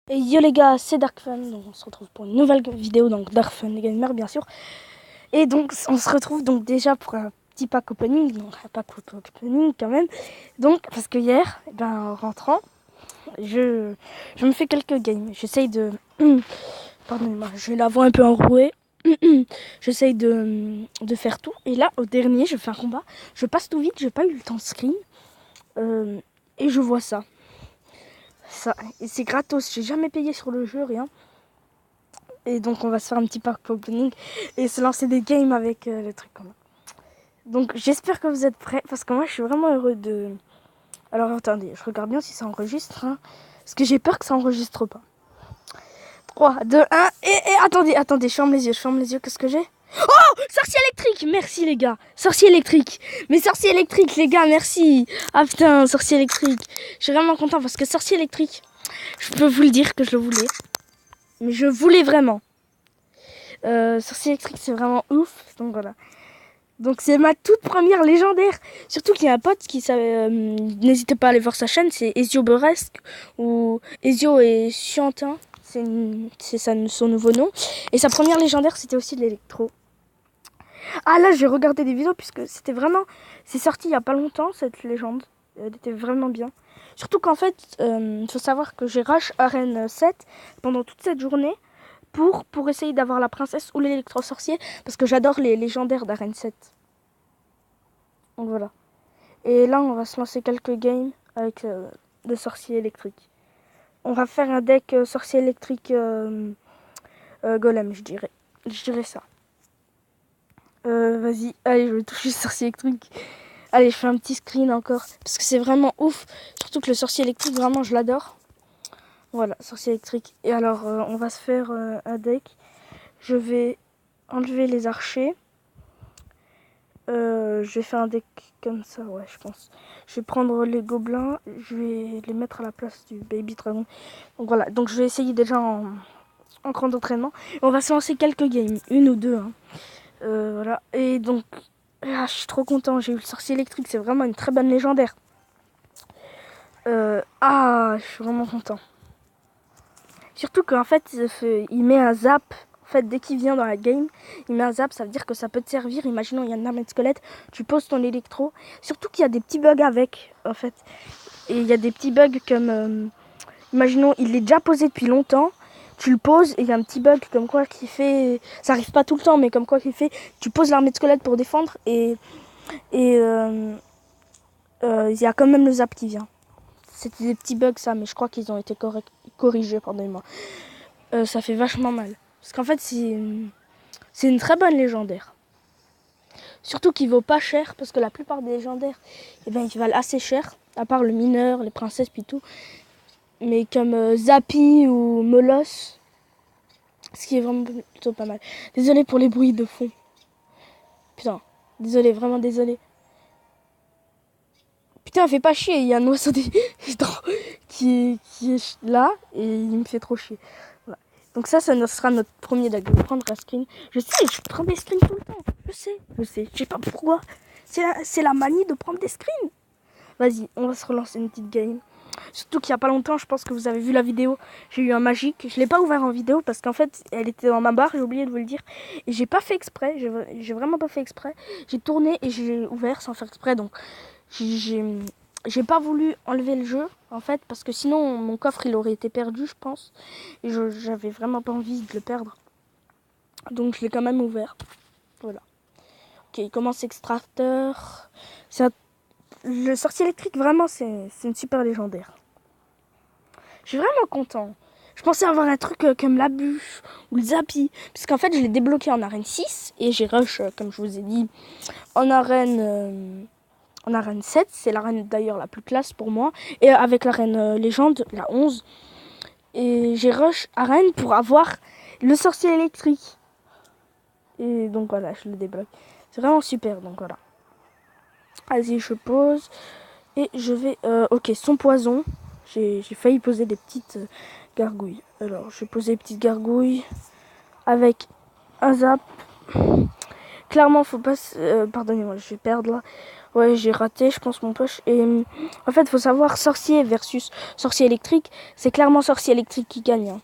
Et yo les gars, c'est Darkfun, donc on se retrouve pour une nouvelle vidéo, donc Darkfun Gamer bien sûr. Et donc on se retrouve donc déjà pour un petit pack opening, donc un pack opening quand même. Donc parce que hier, en rentrant, je me fais quelques games. J'essaye de... Pardonnez-moi, j'ai la voix un peu enrouée. J'essaye de faire tout. Et là, au dernier, je fais un combat. Je passe tout vite, j'ai pas eu le temps de screen. Et je vois ça. Et c'est gratos, j'ai jamais payé sur le jeu, rien. Et donc on va se faire un petit pack opening et se lancer des games avec le truc commun. Donc j'espère que vous êtes prêts parce que moi je suis vraiment heureux de... Alors attendez, je regarde bien si ça enregistre. Hein, parce que j'ai peur que ça enregistre pas. 3, 2, 1 et attendez, je ferme les yeux, qu'est-ce que j'ai? Oh, sorcier électrique, merci les gars. Sorcier électrique, mais sorcier électrique les gars, merci. Ah putain, sorcier électrique. Je suis vraiment content parce que sorcier électrique, je peux vous le dire que je le voulais. Mais je voulais vraiment. Sorcier électrique, c'est vraiment ouf. Donc voilà. Donc c'est ma toute première légendaire. Surtout qu'il y a un pote qui savait. N'hésitez pas à aller voir sa chaîne, c'est Ezio Beresque ou Ezio et Chiantin. C'est son nouveau nom. Et sa première légendaire, c'était aussi de l'électro. Ah là, j'ai regardé des vidéos puisque c'était vraiment. C'est sorti il y a pas longtemps cette légende. Elle était vraiment bien. Surtout qu'en fait, faut savoir que j'ai rush Arène 7 pendant toute cette journée. Pour essayer d'avoir la princesse ou l'électro-sorcier, parce que j'adore les légendaires d'Arène 7. Donc voilà. Et là, on va se lancer quelques games avec des sorciers électriques. On va faire un deck sorcier électrique golem, je dirais. Je dirais ça. Vas-y, allez, je vais toucher ce sorcier électrique. Allez, je fais un petit screen encore, parce que c'est vraiment ouf. Surtout que le sorcier électrique, vraiment, je l'adore. Voilà, sorcier électrique. Et alors, on va se faire un deck. Je vais enlever les archers. Je vais faire un deck comme ça, ouais, je pense. Je vais prendre les gobelins, je vais les mettre à la place du baby dragon. Donc voilà, donc je vais essayer déjà en grand entraînement. Et on va se lancer quelques games, une ou deux. Hein. Voilà, et donc, je suis trop content, j'ai eu le sorcier électrique, c'est vraiment une très bonne légendaire. Je suis vraiment content. Surtout qu'en fait, il met un zap. En fait, dès qu'il vient dans la game, il met un zap, ça veut dire que ça peut te servir. Imaginons, il y a une armée de squelettes, tu poses ton électro. Surtout qu'il y a des petits bugs avec, en fait. Et il y a des petits bugs comme... imaginons, il est déjà posé depuis longtemps. Tu le poses et il y a un petit bug comme quoi qui fait... Ça arrive pas tout le temps, mais comme quoi qui fait... Tu poses l'armée de squelettes pour défendre et il y a quand même le zap qui vient. C'était des petits bugs ça, mais je crois qu'ils ont été corrigés, pardonnez-moi. Ça fait vachement mal. Parce qu'en fait, c'est une très bonne légendaire. Surtout qu'il vaut pas cher, parce que la plupart des légendaires, ils valent assez cher. À part le mineur, les princesses, puis tout. Mais comme Zappy ou Molos, ce qui est vraiment plutôt pas mal. Désolé pour les bruits de fond. Putain, désolé, vraiment désolé. Putain, fais pas chier, il y a un oiseau qui est là, et il me fait trop chier. Voilà. Donc ça sera notre premier deck. Je vais prendre un screen. Je sais, je prends des screens tout le temps. Je sais. Je sais pas pourquoi. C'est la manie de prendre des screens. Vas-y, on va se relancer une petite game. Surtout qu'il y a pas longtemps, je pense que vous avez vu la vidéo. J'ai eu un magique. Je l'ai pas ouvert en vidéo parce qu'en fait, elle était dans ma barre. J'ai oublié de vous le dire. Et j'ai pas fait exprès. J'ai vraiment pas fait exprès. J'ai tourné et j'ai ouvert sans faire exprès. Donc j'ai pas voulu enlever le jeu en fait parce que sinon mon coffre il aurait été perdu je pense et j'avais vraiment pas envie de le perdre donc je l'ai quand même ouvert. Voilà, ok, il commence extracteur. Le sorcier électrique vraiment c'est une super légendaire. Je suis vraiment content. Je pensais avoir un truc comme la bûche ou le zappy puisqu'en fait je l'ai débloqué en arène 6 et j'ai rush comme je vous ai dit en arène 7, c'est l'arène d'ailleurs la plus classe pour moi. Et avec l'arène légende, la 11. Et j'ai rush arène pour avoir le sorcier électrique. Et donc voilà, je le débloque. C'est vraiment super, donc voilà. Vas-y, je pose. Et je vais... ok, son poison. J'ai failli poser des petites gargouilles. Alors, je vais poser des petites gargouilles avec un zap. clairement, faut pas... pardonnez-moi, je vais perdre là. Ouais, j'ai raté, je pense, mon push. Et en fait, faut savoir sorcier versus sorcier électrique. C'est clairement sorcier électrique qui gagne. Hein.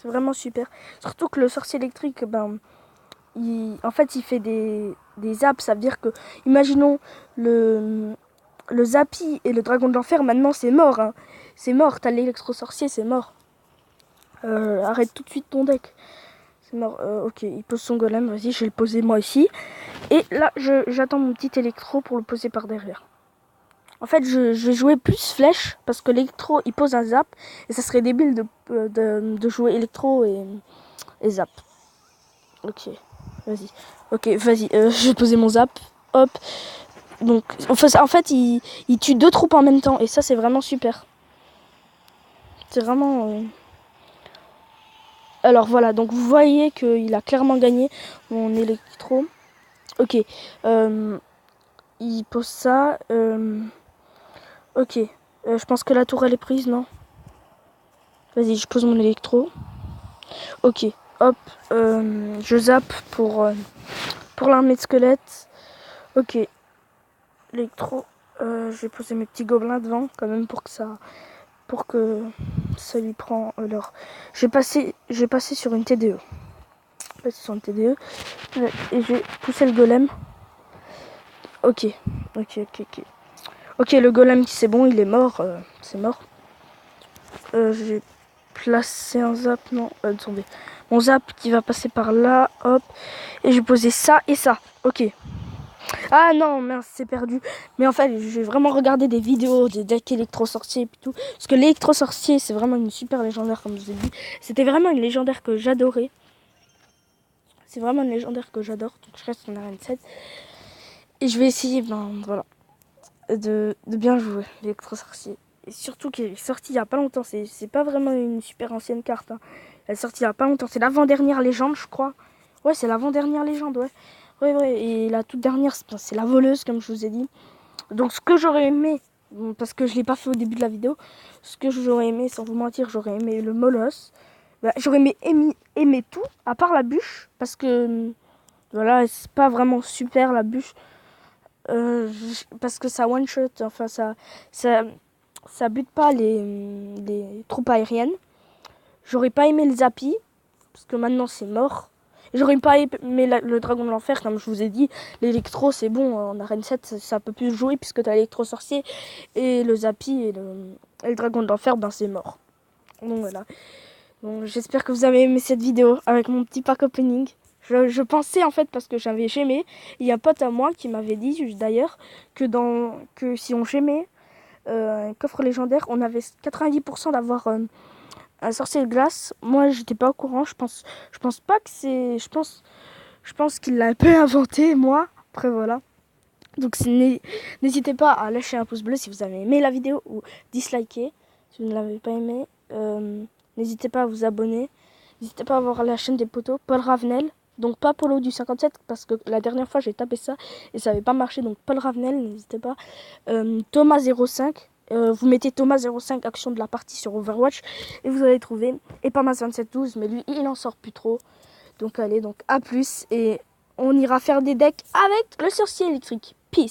C'est vraiment super. Surtout que le sorcier électrique, en fait, il fait des zaps. Ça veut dire que, imaginons le Zappy et le dragon de l'enfer, maintenant c'est mort. Hein. C'est mort, t'as l'électro-sorcier, c'est mort. Arrête tout de suite ton deck. C'est mort. Ok, il pose son golem, vas-y, je vais le poser moi aussi. Et là, j'attends mon petit électro pour le poser par derrière. En fait, je vais jouer plus flèche, parce que l'électro, il pose un zap. Et ça serait débile de jouer électro et zap. Ok, vas-y. Ok, vas-y, je vais poser mon zap. Hop. Donc, en fait, il tue 2 troupes en même temps. Et ça, c'est vraiment super. C'est vraiment... Alors voilà, donc vous voyez qu'il a clairement gagné mon électro. Ok. Il pose ça. Ok. Je pense que la tour, elle est prise, non? Vas-y, je pose mon électro. Ok. Hop. Je zappe pour l'armée de squelettes. Ok. L'électro. Je vais poser mes petits gobelins devant, quand même, pour que ça lui prend leur... Je vais passer sur une TDE. Passer sur une TDE. Et je vais pousser le golem. Ok. Ok, le golem, c'est bon, il est mort. C'est mort. J'ai placé un zap. Non, attendez. Mon zap qui va passer par là. Hop. Et je vais poser ça et ça. Ok. Ah non, mince, c'est perdu. Mais en fait, j'ai vraiment regardé des vidéos des decks électro-sorciers et tout. Parce que l'électro-sorcier, c'est vraiment une super légendaire, comme je vous ai dit. C'était vraiment une légendaire que j'adorais. C'est vraiment une légendaire que j'adore. Donc je reste en arène 7. Et je vais essayer, voilà, de bien jouer l'électro-sorcier. Et surtout qu'il est sorti il y a pas longtemps. C'est pas vraiment une super ancienne carte. Hein. Elle est sortie il y a pas longtemps. C'est l'avant-dernière légende, je crois. Ouais, c'est l'avant-dernière légende, ouais. Ouais. Et la toute dernière, c'est la voleuse, comme je vous ai dit. Donc, ce que j'aurais aimé, parce que je l'ai pas fait au début de la vidéo, ce que j'aurais aimé, sans vous mentir, j'aurais aimé le molosse. J'aurais aimé tout, à part la bûche, parce que, voilà, c'est pas vraiment super la bûche. Parce que ça one shot, enfin ça bute pas les troupes aériennes. J'aurais pas aimé le Zappy, parce que maintenant c'est mort. J'aurais pas aimé le dragon de l'enfer, comme je vous ai dit. L'électro, c'est bon, en arène 7, ça peut plus jouer, puisque t'as l'électro sorcier. Et le Zappy et le dragon de l'enfer, c'est mort. Donc voilà. Donc, j'espère que vous avez aimé cette vidéo avec mon petit pack opening. Je pensais en fait, parce que j'avais gémé, il y a un pote à moi qui m'avait dit d'ailleurs que si on gémait un coffre légendaire, on avait 90% d'avoir un sorcier de glace. Moi, j'étais pas au courant. Je pense pas que c'est. Je pense qu'il l'a un peu inventé, moi. Après, voilà. Donc, n'hésitez pas à lâcher un pouce bleu si vous avez aimé la vidéo ou disliker si vous ne l'avez pas aimé. N'hésitez pas à vous abonner. N'hésitez pas à voir la chaîne des potos. Paul Ravenel. Donc, pas Polo du 57, parce que la dernière fois, j'ai tapé ça et ça n'avait pas marché. Donc, Paul Ravenel, n'hésitez pas. Thomas05. Vous mettez Thomas05 action de la partie sur Overwatch et vous allez trouver. Et Pamas2712, mais lui, il en sort plus trop. Donc, allez, donc à plus. Et on ira faire des decks avec le sorcier électrique. Peace.